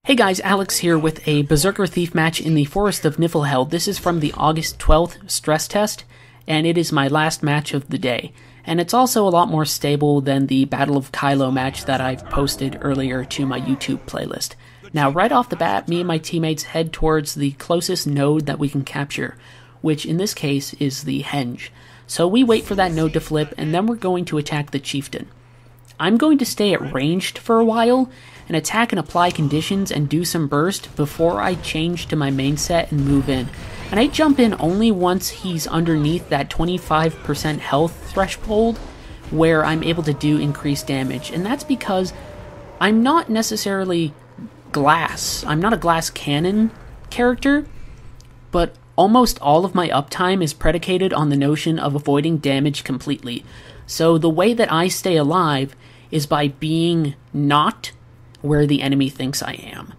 Hey guys, Alex here with a Berserker Thief match in the Forest of Niflhel. This is from the August 12th stress test, and it is my last match of the day. And it's also a lot more stable than the Battle of Kylo match that I've posted earlier to my YouTube playlist. Now, right off the bat, me and my teammates head towards the closest node that we can capture, which in this case is the henge. So we wait for that node to flip, and then we're going to attack the chieftain. I'm going to stay at ranged for a while, and attack and apply conditions and do some burst before I change to my main set and move in. And I jump in only once he's underneath that 25% health threshold where I'm able to do increased damage. And that's because I'm not necessarily glass. I'm not a glass cannon character, but almost all of my uptime is predicated on the notion of avoiding damage completely. So the way that I stay alive is by being not where the enemy thinks I am.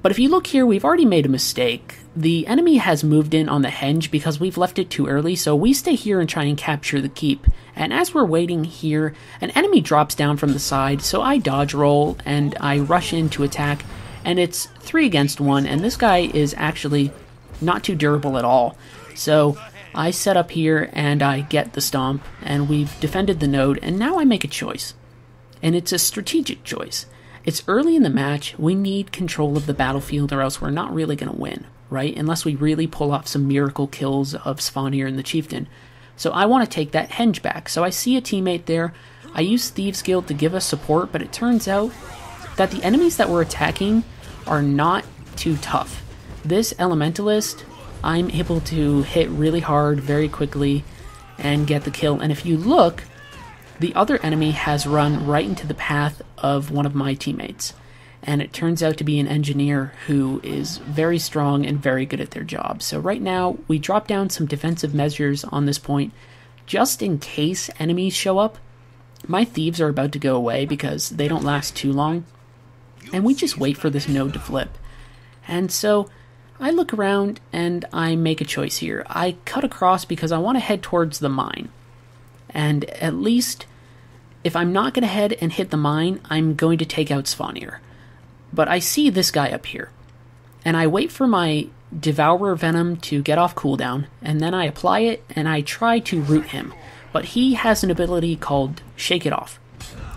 But if you look here, we've already made a mistake. The enemy has moved in on the henge because we've left it too early, so we stay here and try and capture the keep. And as we're waiting here, an enemy drops down from the side, so I dodge roll and I rush in to attack, and it's 3 against 1, and this guy is actually not too durable at all. So I set up here and I get the stomp, and we've defended the node, and now I make a choice. And it's a strategic choice. It's early in the match, we need control of the battlefield or else we're not really going to win, right? Unless we really pull off some miracle kills of Svanir and the Chieftain. So I want to take that henge back. So I see a teammate there, I use Thieves Guild to give us support, but it turns out that the enemies that we're attacking are not too tough. This Elementalist, I'm able to hit really hard very quickly and get the kill. And if you look, the other enemy has run right into the path of one of my teammates, and it turns out to be an engineer who is very strong and very good at their job. So right now, we drop down some defensive measures on this point, just in case enemies show up. My thieves are about to go away because they don't last too long, and we just wait for this node to flip. And so I look around and I make a choice here. I cut across because I want to head towards the mine. And at least, if I'm not going to head and hit the mine, I'm going to take out Svanir. But I see this guy up here, and I wait for my Devourer Venom to get off cooldown, and then I apply it, and I try to root him. But he has an ability called Shake It Off,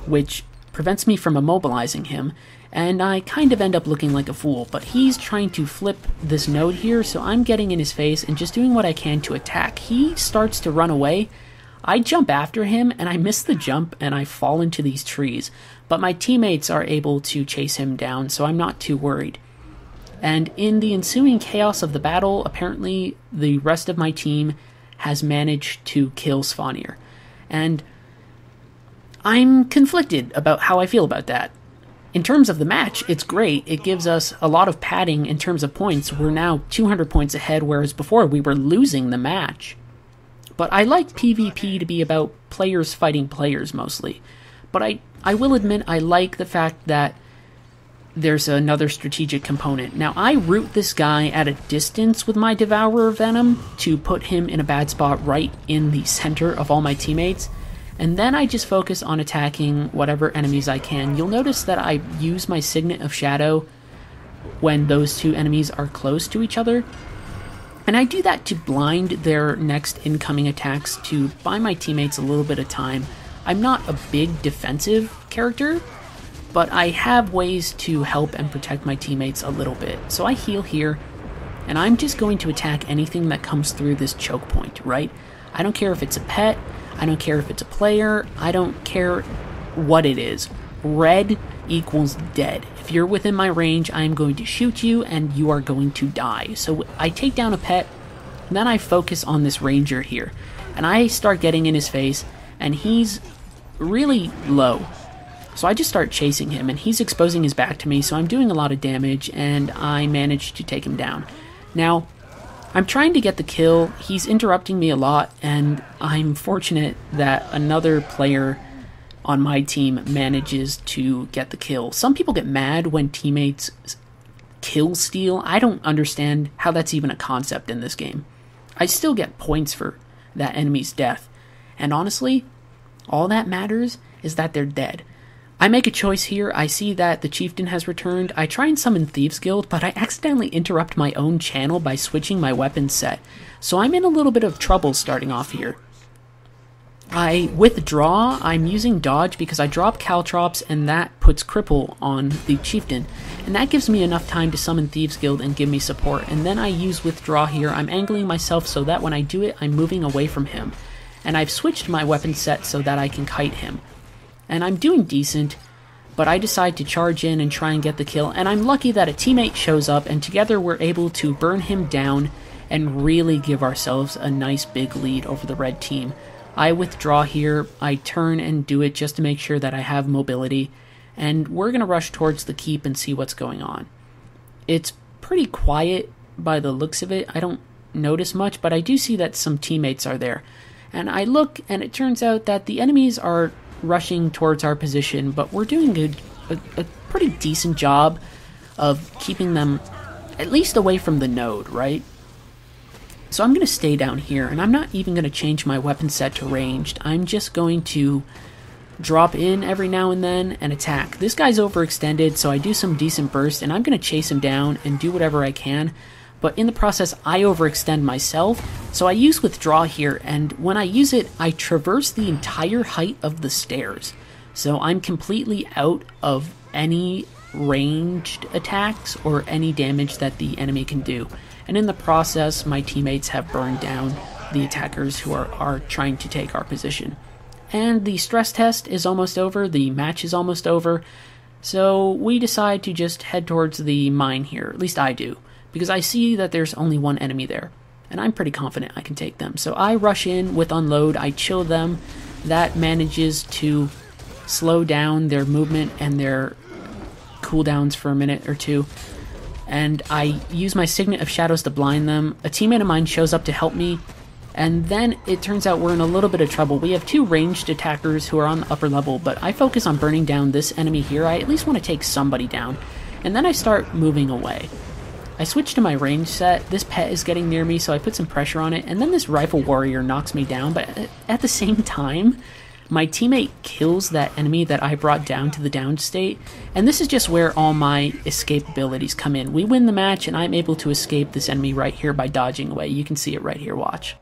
which prevents me from immobilizing him, and I kind of end up looking like a fool. But he's trying to flip this node here, so I'm getting in his face and just doing what I can to attack. He starts to run away. I jump after him, and I miss the jump, and I fall into these trees. But my teammates are able to chase him down, so I'm not too worried. And in the ensuing chaos of the battle, apparently the rest of my team has managed to kill Svanir. And I'm conflicted about how I feel about that. In terms of the match, it's great. It gives us a lot of padding in terms of points. We're now 200 points ahead, whereas before we were losing the match. But I like PvP to be about players fighting players mostly. But I will admit I like the fact that there's another strategic component. Now, I root this guy at a distance with my Devourer Venom to put him in a bad spot right in the center of all my teammates. And then I just focus on attacking whatever enemies I can. You'll notice that I use my Signet of Shadow when those two enemies are close to each other. And I do that to blind their next incoming attacks to buy my teammates a little bit of time. I'm not a big defensive character, but I have ways to help and protect my teammates a little bit. So I heal here, and I'm just going to attack anything that comes through this choke point, right? I don't care if it's a pet, I don't care if it's a player, I don't care what it is. Red equals dead. If you're within my range, I am going to shoot you and you are going to die. So I take down a pet, and then I focus on this ranger here. And I start getting in his face, and he's really low. So I just start chasing him, and he's exposing his back to me, so I'm doing a lot of damage, and I manage to take him down. Now, I'm trying to get the kill, he's interrupting me a lot, and I'm fortunate that another player on my team manages to get the kill. Some people get mad when teammates kill steal. I don't understand how that's even a concept in this game. I still get points for that enemy's death. And honestly, all that matters is that they're dead. I make a choice here. I see that the chieftain has returned. I try and summon Thieves Guild, but I accidentally interrupt my own channel by switching my weapon set. So I'm in a little bit of trouble starting off here. I withdraw. I'm using dodge because I drop Caltrops and that puts cripple on the chieftain. And that gives me enough time to summon Thieves Guild and give me support. And then I use withdraw here. I'm angling myself so that when I do it, I'm moving away from him. And I've switched my weapon set so that I can kite him. And I'm doing decent, but I decide to charge in and try and get the kill. And I'm lucky that a teammate shows up and together we're able to burn him down and really give ourselves a nice big lead over the red team. I withdraw here, I turn and do it just to make sure that I have mobility, and we're going to rush towards the keep and see what's going on. It's pretty quiet by the looks of it. I don't notice much, but I do see that some teammates are there. And I look, and it turns out that the enemies are rushing towards our position, but we're doing a pretty decent job of keeping them at least away from the node, right? So I'm going to stay down here, and I'm not even going to change my weapon set to ranged. I'm just going to drop in every now and then and attack. This guy's overextended, so I do some decent burst, and I'm going to chase him down and do whatever I can. But in the process, I overextend myself, so I use withdraw here, and when I use it, I traverse the entire height of the stairs. So I'm completely out of any ranged attacks or any damage that the enemy can do. And in the process, my teammates have burned down the attackers who are trying to take our position. And the stress test is almost over, the match is almost over, so we decide to just head towards the mine here, at least I do, because I see that there's only one enemy there, and I'm pretty confident I can take them. So I rush in with unload, I chill them, that manages to slow down their movement and their cooldowns for a minute or two. And I use my Signet of Shadows to blind them. A teammate of mine shows up to help me, and then it turns out we're in a little bit of trouble. We have two ranged attackers who are on the upper level, but I focus on burning down this enemy here. I at least want to take somebody down, and then I start moving away. I switch to my range set. This pet is getting near me, so I put some pressure on it, and then this rifle warrior knocks me down, but at the same time, my teammate kills that enemy that I brought down to the down state, and this is just where all my escape abilities come in. We win the match, and I'm able to escape this enemy right here by dodging away. You can see it right here, watch.